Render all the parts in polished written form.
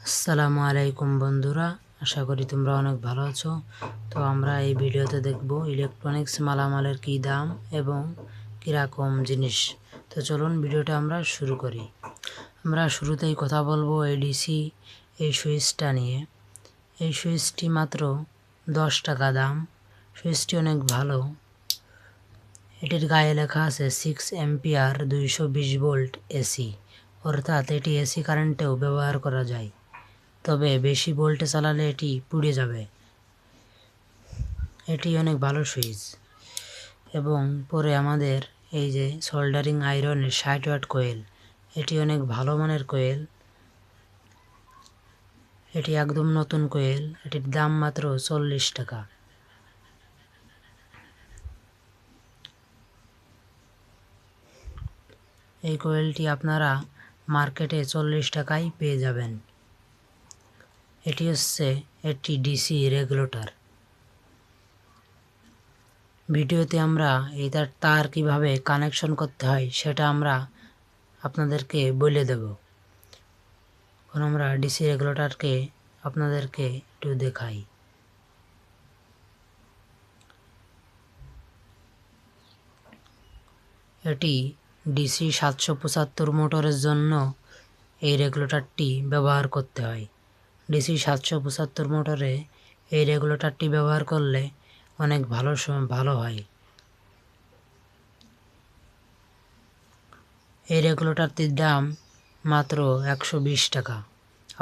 আসসালামু আলাইকুম বন্ধুরা, আশা করি তোমরা অনেক ভালো আছো। তো আমরা এই ভিডিওতে দেখব ইলেকট্রনিক্স মালামালের কী দাম এবং কীরকম জিনিস। তো চলুন ভিডিওটা আমরা শুরু করি। আমরা শুরুতেই কথা বলবো এডিসি এই সুইচটা নিয়ে। এই সুইচটি মাত্র 10 টাকা দাম। সুইচটি অনেক ভালো। এটির গায়ে লেখা আছে 6 অ্যাম্পিয়ার 220 ভোল্ট এসি, অর্থাৎ এটি এসি কারেন্টেও ব্যবহার করা যায়, তবে বেশি ভোল্টে চালালে এটি পুড়ে যাবে। এটি অনেক ভালো সুইচ। এবং পরে আমাদের এই যে সোল্ডারিং আয়রনের 60 ওয়াট কোয়েল, এটি অনেক ভালো মানের কোয়েল। এটি একদম নতুন কোয়েল। এটির দাম মাত্র 40 টাকা। এই কোয়েলটি আপনারা মার্কেটে 40 টাকায় পেয়ে যাবেন। এটি হচ্ছে একটি ডিসি রেগুলেটর। ভিডিওতে আমরা এটার তার কিভাবে কানেকশন করতে হয় সেটা আমরা আপনাদেরকে বলে দেব। এখন আমরা ডিসি রেগুলেটরকে আপনাদেরকে একটু দেখাই। এটি ডিসি 775 মোটরের জন্য এই রেগুলেটরটি ব্যবহার করতে হয়। ডিসি 775 মোটরে এই রেগুলেটরটি ব্যবহার করলে অনেক ভালো হয়। এই রেগুলেটরটির দাম মাত্র 120 টাকা।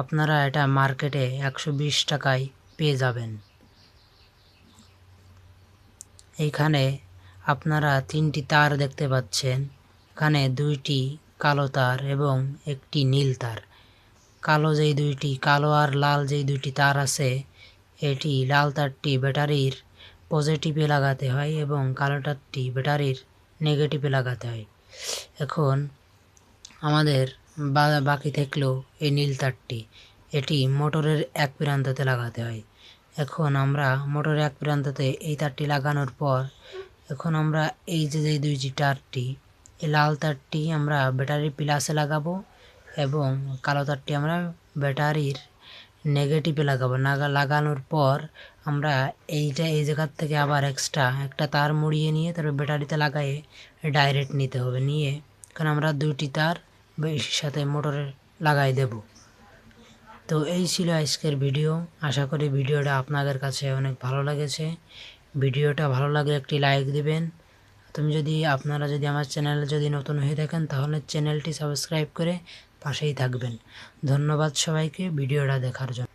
আপনারা এটা মার্কেটে 120 টাকায় পেয়ে যাবেন। এইখানে আপনারা 3টি তার দেখতে পাচ্ছেন। এখানে 2টি কালো তার এবং একটি নীল তার। কালো আর লাল যেই 2টি তার আছে, এটি লাল তারটি ব্যাটারির পজিটিভে লাগাতে হয় এবং কালো তারটি ব্যাটারির নেগেটিভে লাগাতে হয়। এখন আমাদের বাকি থাকলো এই নীল তারটি। এটি মোটরের এক প্রান্ততে লাগাতে হয়। এখন আমরা মোটরের এক প্রান্ততে এই তারটি লাগানোর পর এখন আমরা এই যে 2টি তারটি, এই লাল তারটি আমরা ব্যাটারির প্লাসে লাগাবো এবং কালো তারটি আমরা ব্যাটারির নেগেটিভে লাগাবো। লাগানোর পর আমরা এই জায়গার থেকে আবার এক্সট্রা একটা তার মুড়িয়ে নিয়ে তারপর ব্যাটারিতে লাগায়ে ডাইরেক্ট নিতে হবে। নিয়ে এখন আমরা 2টি তার বেশির সাথে মোটরে লাগাই দেব। তো এই ছিল আজকের ভিডিও। আশা করি ভিডিওটা আপনাদের কাছে অনেক ভালো লেগেছে। ভিডিওটা ভালো লাগলে একটি লাইক দিবেন। আপনারা যদি আমার চ্যানেলে যদি নতুন হয়ে থাকেন তাহলে চ্যানেলটি সাবস্ক্রাইব করে পাশেই থাকবেন। ধন্যবাদ সবাইকে ভিডিওটা দেখার জন্য।